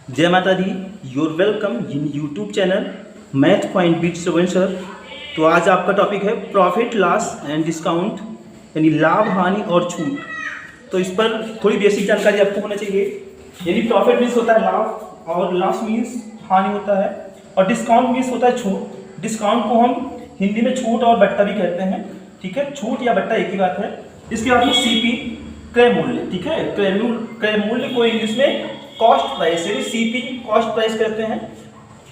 जय माता दी। Your welcome in YouTube channel math point with Shravan sir. तो आज आपका टॉपिक है प्रॉफिट लॉस एंड डिस्काउंट, यानी लाभ हानि और छूट। तो इस पर थोड़ी बेसिक जानकारी आपको होना चाहिए। यानी प्रॉफिट मीन्स होता है लाभ और लॉस मीन्स हानि होता है, और डिस्काउंट मीन्स होता है छूट। डिस्काउंट को हम हिंदी में छूट और बट्टा भी कहते हैं, ठीक है। छूट या बट्टा एक ही बात है। इसके बाद में सीपी क्रय मूल्य, ठीक है। क्रय मूल्य को इंग्लिश में कॉस्ट प्राइस यानी सीपी कॉस्ट प्राइस कहते हैं।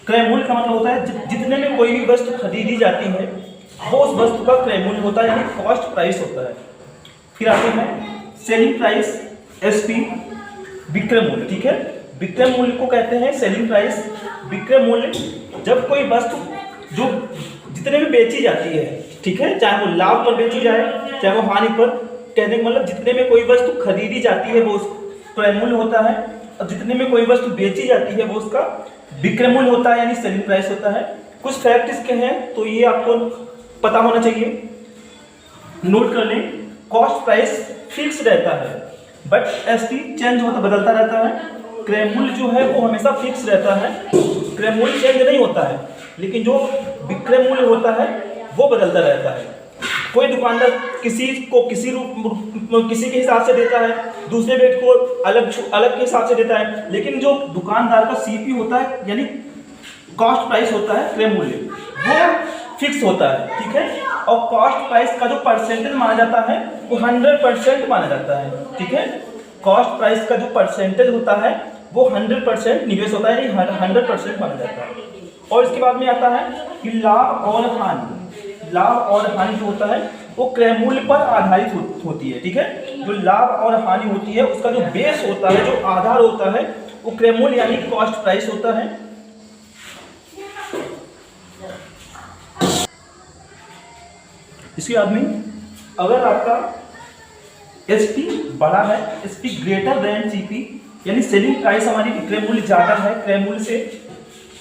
क्रय मूल्य का मतलब होता है जितने में कोई भी वस्तु खरीदी जाती है वो उस वस्तु का क्रय मूल्य होता है, यानी कॉस्ट प्राइस होता है। फिर आते हैं सेलिंग प्राइस, एसपी, विक्रय मूल्य, ठीक है। विक्रय मूल्य को कहते हैं सेलिंग प्राइस। विक्रय मूल्य जब कोई वस्तु जो जितने में बेची जाती है, ठीक है, चाहे वो लाभ पर बेची जाए चाहे वो हानि पर, कहने का मतलब जितने में कोई वस्तु खरीदी जाती है वो क्रय मूल्य होता है, और जितने में कोई वस्तु बेची जाती है वो उसका विक्रय मूल्य होता है, यानी सेलिंग प्राइस होता है। कुछ फैक्ट इसके हैं तो ये आपको पता होना चाहिए, नोट कर लें। कॉस्ट प्राइस फिक्स रहता है, बट एसपी चेंज होता बदलता रहता है। क्रय मूल्य जो है वो हमेशा फिक्स रहता है, क्रय मूल्य चेंज नहीं होता है, लेकिन जो विक्रय मूल्य होता है वो बदलता रहता है। कोई दुकानदार किसी को किसी के हिसाब से देता है, दूसरे रेट को अलग के हिसाब से देता है, लेकिन जो दुकानदार का सीपी होता है यानी कॉस्ट प्राइस होता है, क्रय मूल्य, वो फिक्स होता है, ठीक है। और कॉस्ट प्राइस का जो परसेंटेज माना जाता है वो 100% माना जाता है, ठीक है। कॉस्ट प्राइस का जो परसेंटेज होता है वो 100% निवेश होता है, यानी 100% माना जाता है। और इसके बाद में आता है कि लाभ और हानि। लाभ और हानि जो होता है वो क्रय मूल्य पर आधारित होती है, ठीक है। जो लाभ और हानि होती है उसका जो बेस होता है, जो आधार होता है, वो क्रय मूल्य यानी कॉस्ट प्राइस होता है। इसके बाद में अगर आपका एसपी बड़ा है, एसपी ग्रेटर देन सीपी, यानी सेलिंग प्राइस हमारी विक्रय मूल्य ज्यादा है क्रय मूल्य से,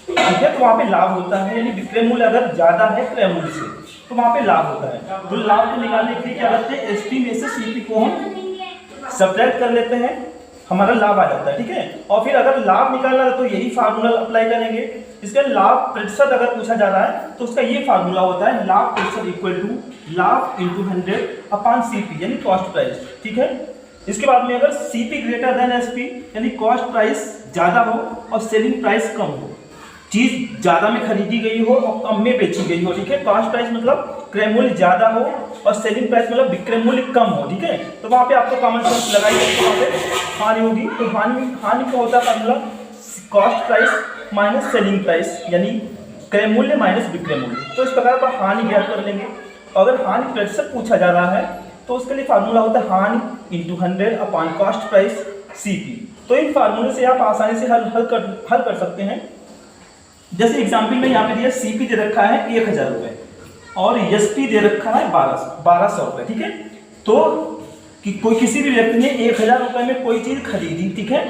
ठीक है, तो वहां पे लाभ होता है। यानी विक्रय मूल्य अगर ज्यादा है क्रय मूल्य से तो वहां पे लाभ होता है। तो लाभ को निकालने के लिए क्या करते हैं, एसपी में से सीपी को हम सब्ट्रैक्ट कर लेते हैं, हमारा लाभ आ जाता है, ठीक है। और फिर अगर लाभ निकालना है तो यही फार्मूला अप्लाई करेंगे। इसका लाभ प्रतिशत अगर पूछा जा रहा है तो उसका ये फार्मूला होता है, लाभ प्रतिशत इक्वल टू लाभ इंटू 100 अपॉन सीपी यानी कॉस्ट प्राइस, ठीक है। इसके बाद में अगर सीपी ग्रेटर देन एसपी यानी कॉस्ट प्राइस ज्यादा हो और सेलिंग प्राइस कम हो, चीज ज्यादा में खरीदी गई हो और कम में बेची गई हो, ठीक है। कॉस्ट प्राइस मतलब क्रय मूल्य ज्यादा हो और सेलिंग प्राइस मतलब विक्रय मूल्य कम हो, ठीक है। तो वहां पे आपको कॉमन सेंस लगाइए, वहां पे हानि होगी। तो हानि का होता है formula cost price minus selling price, यानी क्रय मूल्य माइनस विक्रय मूल्य। तो इस प्रकार पर हानि ज्ञात कर लेंगे। अगर हानि प्रतिशत पूछा जा रहा है तो उसके लिए फार्मूला होता है हानि into 100 upon cost price CP. तो इन फार्मूले से आप आसानी से हल कर सकते हैं। जैसे एग्जाम्पल में यहाँ पे दिया सीपी दे रखा है 1000 रुपए और एसपी दे रखा है 1200 रुपए, ठीक है। तो किसी भी व्यक्ति ने 1000 रुपए में कोई चीज खरीदी, ठीक है,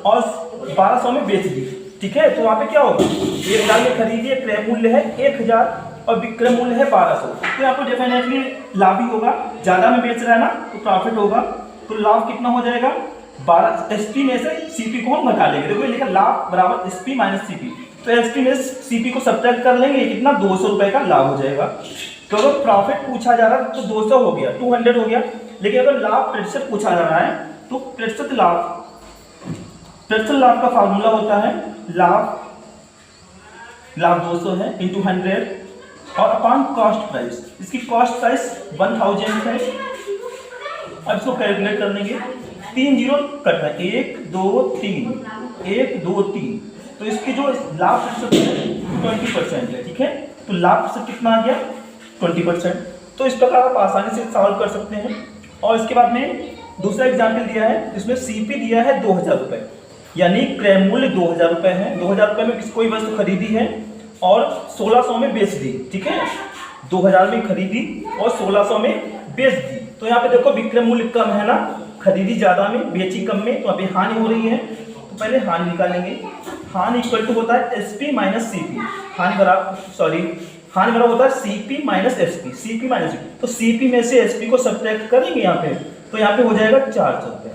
और 1200 में बेच दी, ठीक है। तो वहां पे क्या होगा, 1000 में खरीदी, क्रय मूल्य है 1000 और विक्रय मूल्य है 1200, तो यहाँ पर डेफिनेटली लाभ ही होगा। ज्यादा में बेच रहा है ना तो प्रॉफिट होगा। तो लाभ कितना हो जाएगा, 12 एसपी में से सीपी को हम घटा लेंगे। देखो लिखा लाभ बराबर एसपी माइनस सीपी, तो एसपी में सीपी को सब्ट्रैक्ट कर लेंगे, कितना 200 रुपए का लाभ हो जाएगा। तो अगर प्रॉफिट पूछा जा रहा है तो 200 हो गया, 200 हो गया। लेकिन अगर लाभ प्रतिशत पूछा जा रहा है तो प्रतिशत लाभ का फार्मूला होता है लाभ 200 है इंटू 100 और अपॉन कॉस्ट प्राइस। इसकी कॉस्ट प्राइस 1000 है। अब इसको कैलकुलेट कर लेंगे, 3 जीरो कट रहा है, 1 2 3 1 2 3, तो इसकी जो लाभ प्रतिशत है 20% है, ठीक है। तो लाभ प्रतिशत कितना आ गया, 20%। तो इस प्रकार आप आसानी से सॉल्व कर सकते हैं। और इसके बाद में दूसरा एग्जाम्पल दिया है, इसमें सीपी दिया है 2000 रुपए, यानी क्रय मूल्य 2000 रुपए है। 2000 रुपए में कोई वस्तु खरीदी है और 1600 में बेच दी, ठीक है। 2000 में खरीदी और 1600 में बेच दी। तो यहाँ पे देखो विक्रय मूल्य कम है ना, खरीदी ज्यादा में बेची कम में, तो अभी हानि हो रही है। तो पहले हानि निकालेंगे। हानि इक्वल टू होता है एसपी माइनस सीपी। हानि बराबर होता है CP minus SP, CP minus. तो सीपी में से एसपी को सब्ट्रैक्ट करेंगे यहाँ पे, तो यहाँ पे हो जाएगा 400 रुपये।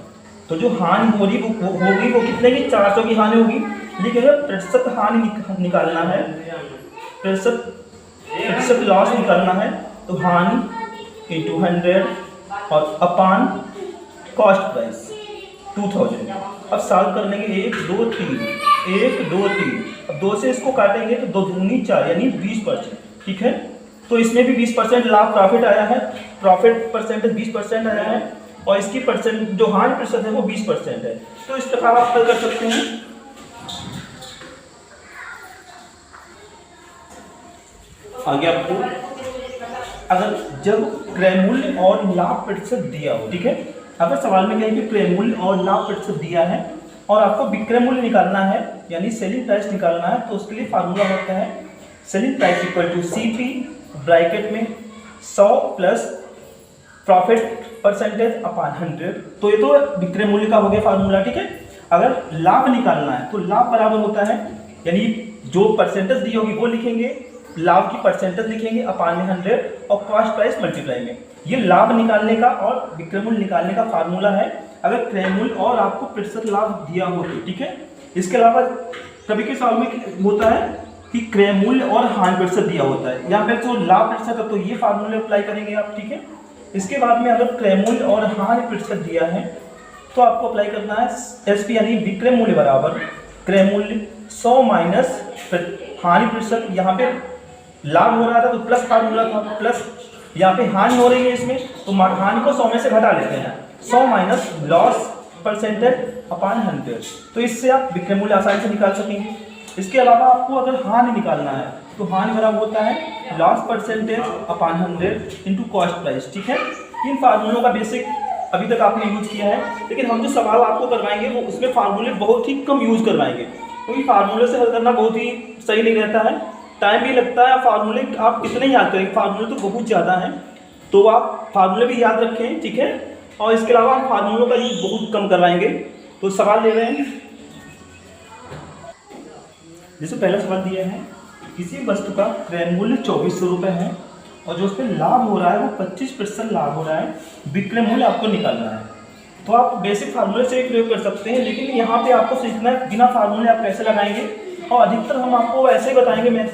तो जो हानि हो रही वो होगी वो कितने की, 400 की हानि होगी। लेकिन अगर प्रतिशत हानि निकालना है, प्रतिशत लॉस निकालना है, तो हानि इंटू 100 और अपान कॉस्ट प्राइस 2000। अब सॉल्व कर लेंगे 1 2 3 1 2 3। अब 2 से इसको काटेंगे तो 2 दूनी 4 यानी 20%। ठीक है, तो इसमें भी 20% लाभ प्रॉफिट आया है, प्रॉफिट परसेंटेज 20% आया है, और इसकी परसेंट जो हानि प्रतिशत है वो 20% है। तो इस प्रकार आप हल कर सकते हैं। आगे आपको अगर जब क्रय मूल्य और लाभ प्रतिशत दिया हो, ठीक है, अगर सवाल में कहें कि क्रय मूल्य और लाभ प्रतिशत दिया है और आपको विक्रय मूल्य निकालना है यानी सेलिंग प्राइस निकालना है, तो उसके लिए फार्मूला होता है selling price equal to CP bracket में 100 प्लस प्रॉफिट परसेंटेज अपान 100। तो ये तो विक्रय मूल्य का हो गया फार्मूला। ठीक है, अगर लाभ निकालना है तो लाभ बराबर होता है, यानी जो परसेंटेज दी होगी वो लिखेंगे, लाभ की परसेंटेज लिखेंगे अपान में 100 और कॉस्ट प्राइस मल्टीप्लाई में। ये लाभ निकालने का और विक्रय मूल्य निकालने का फार्मूला है अगर क्रय मूल्य और आपको प्रतिशत लाभ दिया हो तो। ठीक है, इसके अलावा कभी के सवाल में होता है कि क्रय मूल्य और हानि प्रतिशत दिया होता है, यहाँ पे तो लाभ प्रतिशत है तो ये फार्मूले अप्लाई करेंगे आप। ठीक है, इसके बाद में अगर क्रय मूल्य और हानि प्रतिशत दिया है तो आपको अप्लाई करना है SP यानी विक्रय मूल्य बराबर क्रय मूल्य 100 माइनस हानि प्रतिशत। यहाँ पे लाभ हो रहा था तो प्लस फार्मूला था, प्लस यहाँ पे हानि हो रही है इसमें तो हानि को 100 में से घटा लेते हैं, 100 माइनस लॉस परसेंटेज अपान 100। तो इससे आप विक्रय मूल्य आसानी से निकाल सकेंगे। इसके अलावा आपको अगर हानि निकालना है तो हानि बराबर होता है लॉस परसेंटेज अपान 100 इंटू कॉस्ट प्राइस। ठीक है, इन फार्मूलों का बेसिक अभी तक आपने यूज किया है, लेकिन हम जो सवाल आपको करवाएंगे वो उसमें फार्मूले बहुत ही कम यूज करवाएंगे, क्योंकि फार्मूले से हल करना बहुत ही सही नहीं रहता है, टाइम भी लगता है। फार्मूले आप कितने याद करेंगे, फार्मूले तो बहुत ज़्यादा हैं, तो आप फार्मूले भी याद रखें। ठीक है, और इसके अलावा हम फार्मूलों का यूज बहुत कम करवाएंगे। तो सवाल ले रहे हैं, जैसे पहला सवाल दिया है किसी वस्तु का क्रय मूल्य 2400 रुपये है और जो उस पर लाभ हो रहा है वो 25% लाभ हो रहा है, विक्रय मूल्य आपको निकालना है। तो आप बेसिक फार्मूले से ही प्रयोग कर सकते हैं, लेकिन यहाँ पे आपको सीखना है बिना फार्मूले आप कैसे लगाएंगे, और अधिकतर हम आपको ऐसे ही बताएंगे,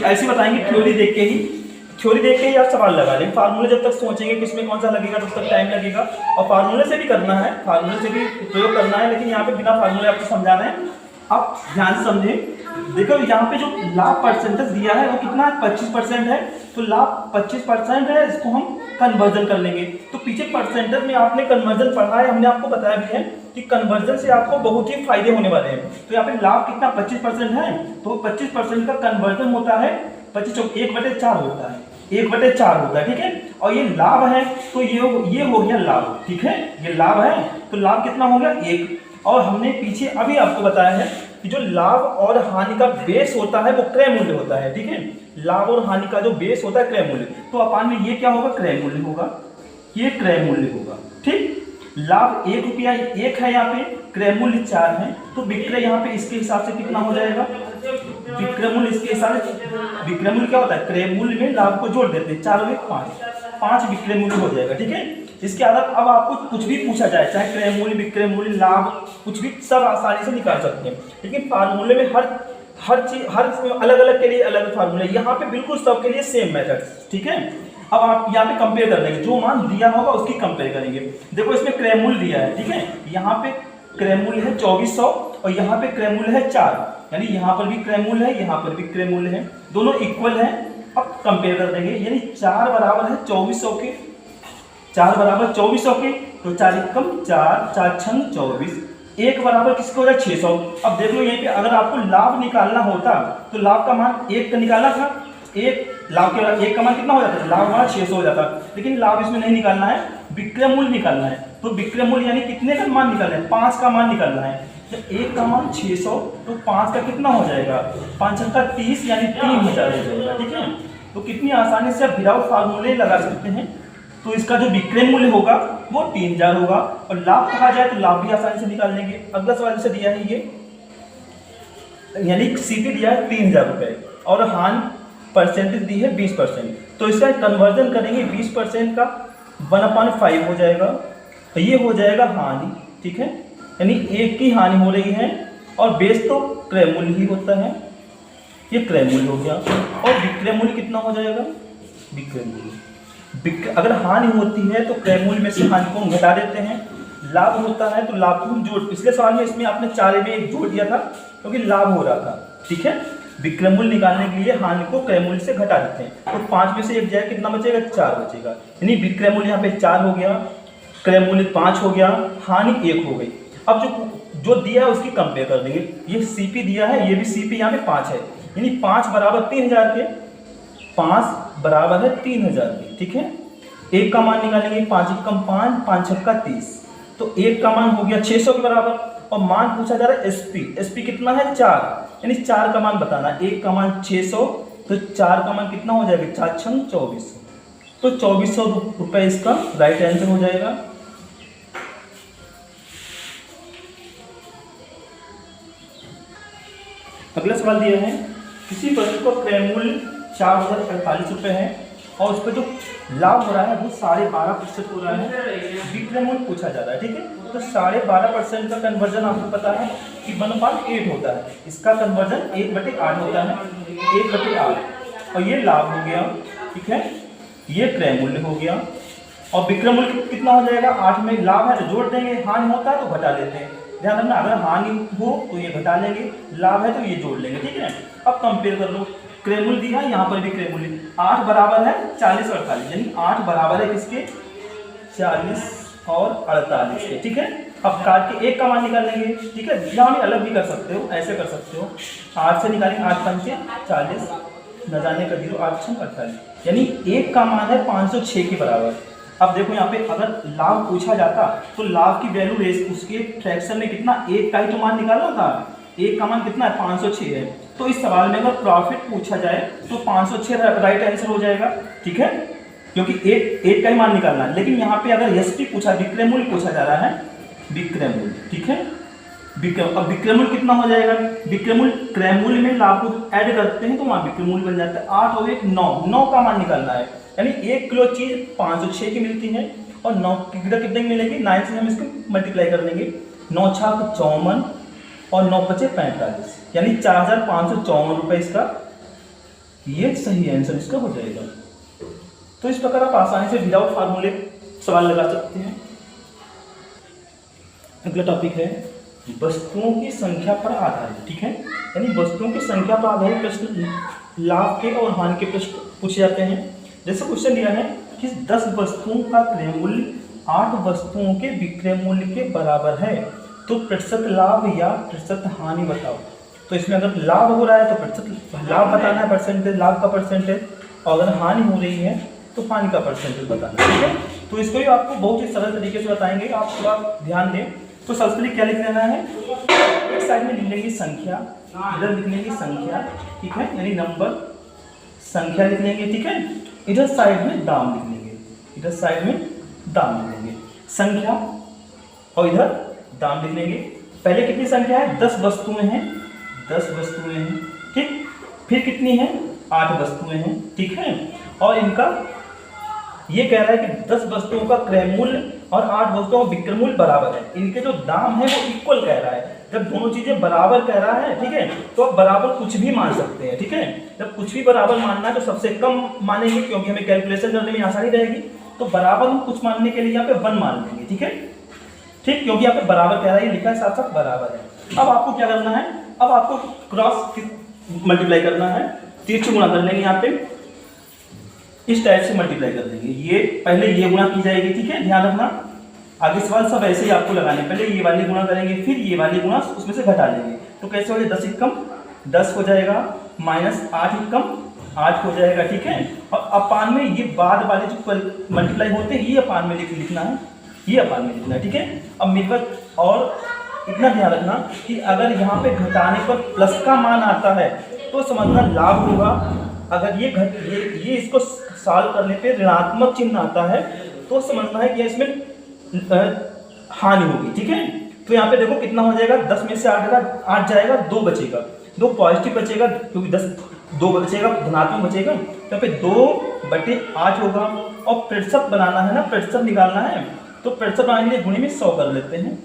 ऐसे बताएंगे थ्योरी देख के ही आप सवाल लगा लें। फार्मूले जब तक सोचेंगे कि इसमें कौन सा लगेगा तब तक टाइम लगेगा, और फार्मूले से भी करना है, फार्मूले से भी प्रयोग करना है, लेकिन यहाँ पे बिना फार्मूले आपको समझा रहे हैं, आप ध्यान से समझें। देखो यहाँ पे जो लाभ परसेंटेज दिया है वो कितना है, 25% है, तो लाभ 25% है, इसको हम कन्वर्जन कर लेंगे। तो पीछे परसेंटेज में आपने कन्वर्जन पढ़ा है, हमने आपको बताया भी है कि कन्वर्जन से आपको बहुत ही फायदे होने वाले हैं। तो यहाँ पे लाभ कितना 25% है, तो 25% का कन्वर्जन होता है 25 1/4 होता है, 1/4 होता है। ठीक है, और ये लाभ है तो ये हो गया लाभ। ठीक है, ये लाभ है तो लाभ कितना हो गया 1। और हमने पीछे अभी आपको बताया है कि जो लाभ और हानि का बेस होता है वो क्रय मूल्य होता है। ठीक है, लाभ और हानि का जो बेस होता है क्रय मूल्य, तो अपान में ये क्या होगा, क्रय मूल्य होगा, ये क्रय मूल्य होगा। ठीक, लाभ 1 रुपया 1 है, यहाँ पे क्रय मूल्य 4 है, तो विक्रय यहाँ पे इसके हिसाब से कितना हो जाएगा, विक्रय मूल्य इसके हिसाब से, विक्रय मूल्य क्या होता है, क्रय मूल्य में लाभ को जोड़ देते हैं, 4 और 1 5 विक्रय मूल्य हो जाएगा। ठीक है, इसके अलावा अब आपको कुछ भी पूछा जाए, चाहे क्रय मूल्य, विक्रय मूल्य, लाभ, कुछ भी सब आसानी से निकाल सकते हैं, लेकिन फार्मूले में हर चीज हर अलग अलग के लिए अलग फार्मूले, यहाँ पे बिल्कुल सब के लिए सेम मेथड। ठीक है, अब आप यहाँ पे कंपेयर कर लेंगे, जो मान दिया होगा उसकी कंपेयर करेंगे। देखो इसमें क्रय मूल्य दिया है, ठीक है, यहाँ पे क्रय मूल्य है 2400 और यहाँ पे क्रय मूल्य है 4, यानी यहाँ पर भी क्रय मूल्य है, यहाँ पर भी क्रय मूल्य है, दोनों इक्वल है। अब कंपेयर कर देंगे, यानी 4 बराबर है 2400 के, 4 बराबर 2400 के, तो 4 एकम 4, 4 छंग 24, 1 बराबर किसको हो जाए 600। अब देख लो यहीं पे अगर आपको लाभ निकालना होता तो लाभ का मान 1 का निकालना था, 1 लाभ के 1 का मान कितना हो जाता, लाभ हमारा 600 हो जाता, लेकिन लाभ इसमें नहीं निकालना है, विक्रय मूल्य निकालना है। तो विक्रय मूल्य यानी कितने का मान निकालना है, 5 का मान निकालना है। जब 1 का मान 600 तो 5 का कितना हो जाएगा, 5 का 30 यानी 3000 हो जाएगा। ठीक है, तो कितनी आसानी से आप विदाउट फार्मूले लगा सकते हैं। तो इसका जो विक्रय मूल्य होगा वो 3000 होगा, और लाभ कहा जाए तो लाभ भी आसानी से निकाल लेंगे। अगला सवाल जैसे दिया है ये, यानी सीपी दिया है 3000 रुपये और हानि परसेंटेज दी है 20%, तो इसका कन्वर्जन करेंगे 20% का 1/5 हो जाएगा, तो ये हो जाएगा हानि। ठीक है, यानी 1 की हानि हो रही है और बेस तो क्रय मूल्य ही होता है, ये क्रय मूल्य हो गया। और विक्रय मूल्य कितना हो जाएगा, विक्रय मूल्य। अगर हानि होती है तो क्रय मूल्य में से हानि को हम घटा देते हैं, लाभ होता है तो लाभ को हम जोड़, पिछले सवाल में इसमें आपने 4 में एक जोड़ दिया था क्योंकि लाभ हो रहा था, ठीक है। विक्रय मूल्य निकालने के लिए हानि को क्रय मूल्य से घटा देते हैं, तो 5 में से 1 जाए कितना बचेगा, 4 बचेगा। यानी विक्रय मूल्य यहाँ पे 4 हो गया, क्रय मूल्य 5 हो गया, हानि 1 हो गई। अब जो दिया है उसकी कंपेयर कर देंगे, ये सीपी दिया है, ये भी सीपी यहाँ पे 5 है, यानी 5 बराबर 3000 के, 5 बराबर है 3000 के, ठीक है। 1 का मान निकालेंगे, 5 एकम 5, 5 छक्का 30, तो 1 का मान हो गया 600 के बराबर। और मान पूछा जा रहा है एसपी, एसपी कितना है 4, यानी 4 का मान बताना। 1 का मान 600, तो 4 का मान कितना हो जाएगा, 4 छंग 24, तो 2400 रुपये इसका राइट आंसर हो जाएगा। अगला सवाल दिया है, किसी वस्तु का क्रय मूल्य 4048 रुपये है और उस पर जो लाभ हो रहा है वो 12.5% हो रहा है, विक्रय मूल्य पूछा जा रहा है, ठीक है। तो 12.5% का कन्वर्जन आपको पता है कि 1/8 होता है, इसका कन्वर्जन 1/8 होता है, 1/8, और ये लाभ हो गया, ठीक है, ये क्रय मूल्य हो गया। और विक्रय मूल्य कितना हो जाएगा, 8 में लाभ है तो जोड़ देंगे, हानि होता है तो घटा लेते हैं। ध्यान रखना, अगर हानि हो तो ये घटा लेंगे, लाभ है तो ये जोड़ लेंगे, ठीक है। अब कंपेयर कर लो, क्रय मूल्य दिया है, यहाँ पर भी क्रय मूल्य 8 बराबर है 40 और 48, यानी 8 बराबर है किसके, 40 और 48 के, ठीक है। अब काट के 1 का मान निकाल लेंगे, ठीक है। यहाँ भी अलग भी कर सकते हो, ऐसे कर सकते हो, 8 से निकालेंगे, 8 पंचे 40, न जाने का 0, 8 छंग 48, यानी 1 का मान है 506 के बराबर। अब देखो यहाँ पे अगर लाभ पूछा जाता तो लाभ की वैल्यू रेस उसके फ्रैक्शन में कितना, 1 का ही तो मान निकालना था, 1 का मान कितना है 506 है। तो इस सवाल में अगर प्रॉफिट पूछा जाए तो 506 राइट आंसर हो जाएगा, ठीक है, क्योंकि 1 का ही मान निकालना है। लेकिन यहाँ पे अगर एसपी पूछा, विक्रय मूल्य पूछा जा रहा है, विक्रय मूल्य, ठीक है। अब विक्रय मूल्य कितना हो जाएगा, विक्रय मूल्य क्रय मूल्य में लाभ को ऐड करते हैं तो वहाँ विक्रय मूल्य बन जाता है 8 और 1 9, 9 का मान निकालना है, यानी 1 किलो चीज 506 की मिलती है और 9 की कितने की मिलेगी, 9 से हम इसको मल्टीप्लाई कर देंगे, 9 छाक 54 और 9 पचे 45, यानी 4554 रुपये इसका, ये सही आंसर इसका हो जाएगा। तो इस प्रकार आप आसानी से विदाउट फार्मूले सवाल लगा सकते हैं। अगला टॉपिक है वस्तुओं की संख्या पर आधारित, ठीक है, यानी वस्तुओं की संख्या पर आधारित प्रश्न, लाभ के और हानि के प्रश्न पूछे जाते हैं। जैसे क्वेश्चन दिया है कि 10 वस्तुओं का क्रय मूल्य 8 वस्तुओं के विक्रय मूल्य के बराबर है, तो प्रतिशत लाभ या प्रतिशत हानि बताओ। तो इसमें अगर लाभ हो रहा है तो प्रतिशत लाभ बताना है, परसेंटेज लाभ का परसेंटेज, और अगर हानि हो रही है तो हानि का परसेंटेज बताना है, ठीक है। तो इसको भी आपको बहुत ही सरल तरीके से बताएंगे, आप थोड़ा ध्यान दें। तो सबसे पहले क्या लिख लेना है, एक साइड में लिख लेंगे संख्या, इधर लिख लेंगे संख्या, ठीक है, यानी नंबर, संख्या लिख लेंगे, ठीक है। इधर साइड में दाम लिख लेंगे, इधर साइड में दाम लिख लेंगे, संख्या और इधर दाम लिख लेंगे। पहले कितनी संख्या है, 10 वस्तुएं हैं, 10 वस्तुएं हैं, ठीक। फिर कितनी है, 8 वस्तुएं हैं, ठीक है। और इनका ये कह रहा है कि 10 वस्तुओं का क्रय मूल्य और 8 वस्तुओं का विक्रय मूल्य बराबर है, इनके जो दाम है वो इक्वल कह रहा है। जब दोनों चीजें बराबर कह रहा है, ठीक है, तो आप बराबर कुछ भी मान सकते हैं, ठीक है। जब कुछ भी बराबर मानना है तो सबसे कम मानेंगे क्योंकि हमें कैलकुलेशन करने में आसानी रहेगी, तो बराबर हम कुछ मानने के लिए यहाँ पे 1 मान लेंगे, ठीक है, ठीक, क्योंकि यहाँ पे बराबर कह रहा है, लिखा है साथ साथ बराबर है। अब आपको क्या करना है, अब आपको क्रॉस मल्टीप्लाई करना है, तीर से गुणा कर लेंगे, यहाँ पे इस टाइप से मल्टीप्लाई कर देंगे, ये पहले ये गुणा की जाएगी, ठीक है, ध्यान रखना। आगे सवाल सब ऐसे ही आपको लगाने, पहले ये वाली गुणा करेंगे, फिर ये वाली गुणा उसमें से घटा लेंगे, तो कैसे हो जाएगा, 10 एकम 10 हो जाएगा, माइनस 8 एकम 8 हो जाएगा, ठीक है। और अपान में ये बाद वाले जो मल्टीप्लाई होते हैं ये अपान में लिखना है, ये अपान में लिखना है, ठीक है। अब मिलकर, और इतना ध्यान रखना कि अगर यहाँ पे घटाने पर प्लस का मान आता है तो समझना लाभ होगा, अगर ये इसको सॉल्व करने पे ऋणात्मक चिन्ह आता है तो समझना है कि इसमें हानि होगी, ठीक है। तो यहाँ पे देखो कितना हो जाएगा, 10 में से 8 जाएगा, 2 बचेगा, 2 पॉजिटिव बचेगा क्योंकि 2 बचेगा, धनात्मक बचेगा, तो यहाँ पे 2/8 होगा। और प्रतिशत बनाना है ना, प्रतिशत निकालना है, तो प्रतिशत बनाने के लिए गुणे में 100 कर लेते हैं,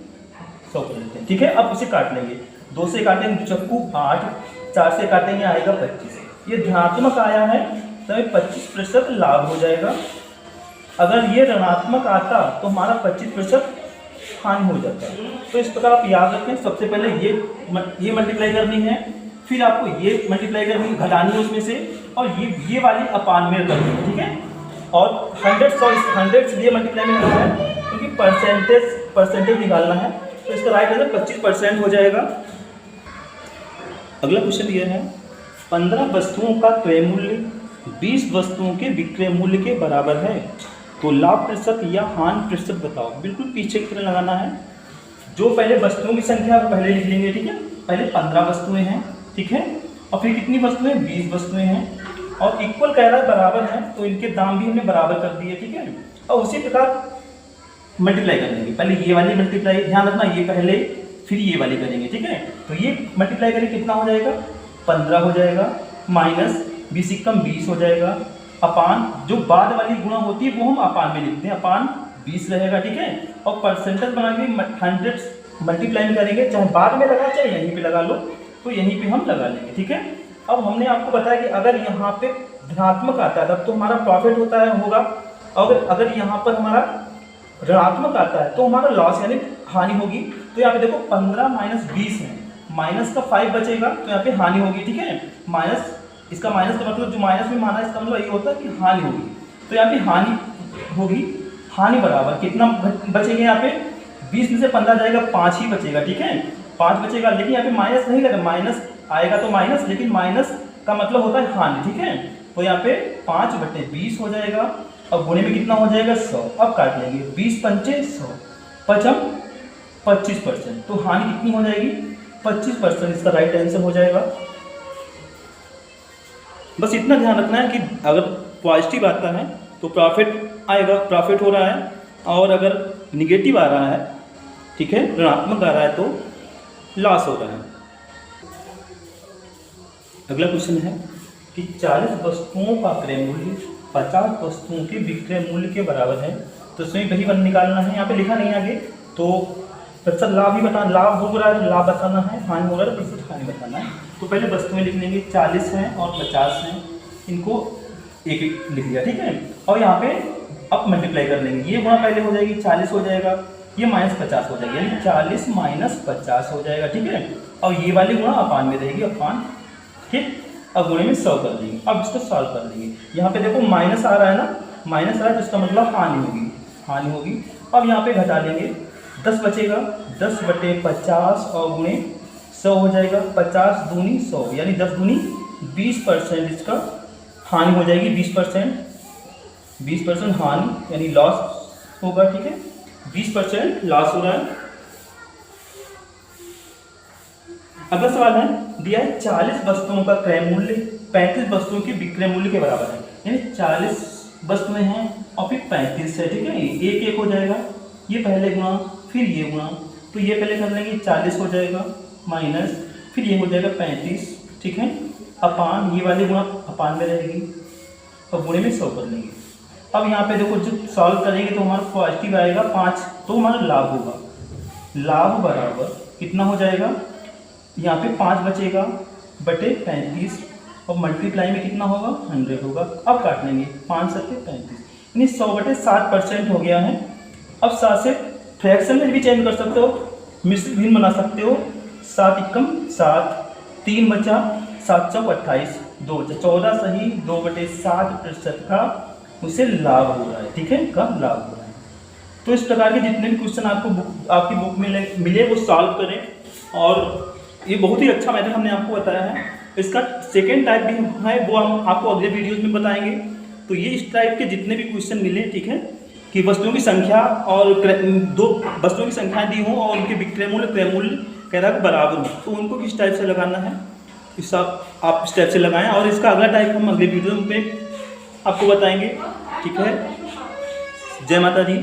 100 कर लेते हैं, ठीक है। अब उसे काट लेंगे, 2 से काटेंगे चक्कू 8, 4 से काटेंगे आएगा 25। ये धनात्मक आया है तो 25% लाभ हो जाएगा। अगर ये ऋणात्मक आता तो हमारा 25% हानि हो जाता है। तो इस प्रकार आप याद रखें, सबसे पहले ये मल्टीप्लाई करनी है, फिर आपको ये मल्टीप्लाई करनी है, घटानी है उसमें से, और ये वाली अपान में करनी है, ठीक है। और 100 से ये मल्टीप्लाई में करना है क्योंकि परसेंटेज निकालना है। तो इसका राइट आंसर 25% हो जाएगा। अगला क्वेश्चन ये है, 15 वस्तुओं का क्रय मूल्य 20 वस्तुओं के विक्रय मूल्य के बराबर है, तो लाभ प्रतिशत या हानि प्रतिशत बताओ। बिल्कुल पीछे की तरह लगाना है। जो पहले वस्तुओं की संख्या को पहले लिख लेंगे, ठीक है। पहले 15 वस्तुएं हैं, ठीक है, और फिर कितनी वस्तुएं, 20 वस्तुएं हैं, और इक्वल कह रहा है, बराबर है, तो इनके दाम भी हमने बराबर कर दिए, ठीक है। और उसी प्रकार मल्टीप्लाई कर लेंगे, पहले ये वाली मल्टीप्लाई, ध्यान रखना ये पहले फिर ये वाली करेंगे, ठीक है। तो ये मल्टीप्लाई करें कितना हो जाएगा, 15 हो जाएगा, माइनस 20 कम 20 हो जाएगा, अपान जो बाद वाली गुणा होती है वो हम अपान में लिखते हैं, अपान 20 रहेगा, ठीक है। और परसेंटेज बना के 100 मल्टीप्लाई में करेंगे, चाहे बाद में लगा चाहे यहीं पे लगा लो, तो यहीं पे हम लगा लेंगे, ठीक है। अब हमने आपको बताया कि अगर यहाँ पे धनात्मक आता है तब तो हमारा प्रॉफिट होता है होगा, अगर यहाँ पर हमारा ऋणात्मक आता है तो हमारा लॉस यानी हानि होगी। तो यहाँ पे देखो 15 माइनस 20 है, माइनस का 5 बचेगा तो यहाँ पे हानि होगी, ठीक है। माइनस, इसका माइनस का मतलब जो माइनस में माना इसका मतलब ये होता है कि हानि होगी। तो यहाँ पे हानि होगी, हानि बराबर कितना बचेगा, यहाँ पे 20 में से 15 जाएगा, 5 ही बचेगा, ठीक है, 5 बचेगा। लेकिन यहाँ पे माइनस नहीं लगा, माइनस आएगा तो माइनस, लेकिन माइनस का मतलब होता है हानि, ठीक है। तो यहाँ पे 5/20 हो जाएगा, अब गुणे में कितना हो जाएगा, 100। अब काट लेंगे, 20 पंचे 100, पचम 25%, तो हानि कितनी हो जाएगी, 25%। इसका राइट आंसर हो जाएगा। बस इतना ध्यान रखना है कि अगर पॉजिटिव आता है तो प्रॉफिट आएगा, प्रॉफिट हो रहा है, और अगर निगेटिव आ रहा है, ठीक है, ऋणात्मक आ रहा है तो लॉस हो रहा है। अगला क्वेश्चन है कि 40 वस्तुओं का क्रय मूल्य 50 वस्तुओं के विक्रय मूल्य के बराबर है, तो इसमें वही वन निकालना है। यहाँ पे लिखा नहीं आगे, तो प्रतिशत लाभ ही बताना, लाभ हो रहा है लाभ बताना है, हानि हो रहा है प्रतिशत हानि बताना है। तो पहले वस्तुएं लिख लेंगे, 40 हैं और 50 हैं, इनको एक एक लिख लिया, ठीक है। और यहाँ पे अब मल्टीप्लाई कर लेंगे, ये गुणा पहले हो जाएगी, 40 हो जाएगा, ये माइनस 50 हो जाएगा, यानी 40 माइनस 50 हो जाएगा, ठीक है। और ये वाली गुणा अपान में रहेगी, अपान, ठीक। अब गुणे में 100 कर देंगे। अब इसको सॉल्व कर लेंगे। यहाँ पे देखो माइनस आ रहा है ना, माइनस आ रहा है तो इसका मतलब हानि होगी, हानि होगी। अब यहाँ पे घटा लेंगे, 10 बचेगा, 10/50 और गुणे 100 हो जाएगा, 50 दूनी 100, यानी 10 दूनी 20% इसका हानि हो जाएगी, 20% हानि यानी लॉस होगा, ठीक है, 20% लॉस हो रहा है। अगला सवाल है, दिया है 40 वस्तुओं का क्रय मूल्य 35 वस्तुओं के विक्रय मूल्य के बराबर है, यानी 40 वस्तुएं हैं और फिर 35 है, ठीक है। एक एक हो जाएगा, ये पहले गुणा फिर ये गुणा, तो ये पहले कर लेंगे, 40 हो जाएगा, माइनस फिर ये हो जाएगा 35, ठीक है, अपान, ये वाली गुणा अपान में रहेगी, और गुणे में 100 कर लेंगे। अब यहाँ पे देखो जब सॉल्व करेंगे तो हमारा पॉजिटिव आएगा 5, तो हमारा लाभ होगा, लाभ बराबर कितना हो जाएगा, यहाँ पे 5 बचेगा बटे 35, और मल्टीप्लाई में कितना होगा, 100 होगा। अब काट लेंगे, 5 7 35, यानी 100/60% हो गया है। अब 7 से फ्रैक्शन में भी चेंज कर सकते हो, मिश्रित भिन्न बना सकते हो, 7 एकम 7, 3 बचा, 7 चौक 28, 2 बचा, 14 सही, 2/60% का उसे लाभ हो रहा है, ठीक है, का लाभ हो रहा है। तो इस प्रकार के जितने भी क्वेश्चन आपको आपकी बुक में मिले वो सॉल्व करें, और ये बहुत ही अच्छा मेथड हमने आपको बताया है। इसका सेकेंड टाइप भी है, वो हम आपको अगले वीडियोज में बताएंगे। तो ये इस टाइप के जितने भी क्वेश्चन मिले, ठीक है, कि वस्तुओं की संख्या और 2 वस्तुओं की संख्या दी हो और उनके विक्रय मूल्य क्रय मूल्य कह रहा है बराबर हो, तो उनको किस टाइप से लगाना है, इस आप इस टाइप से लगाएं। और इसका अगला टाइप हम अगले वीडियो में आपको बताएंगे, ठीक है। जय माता दी।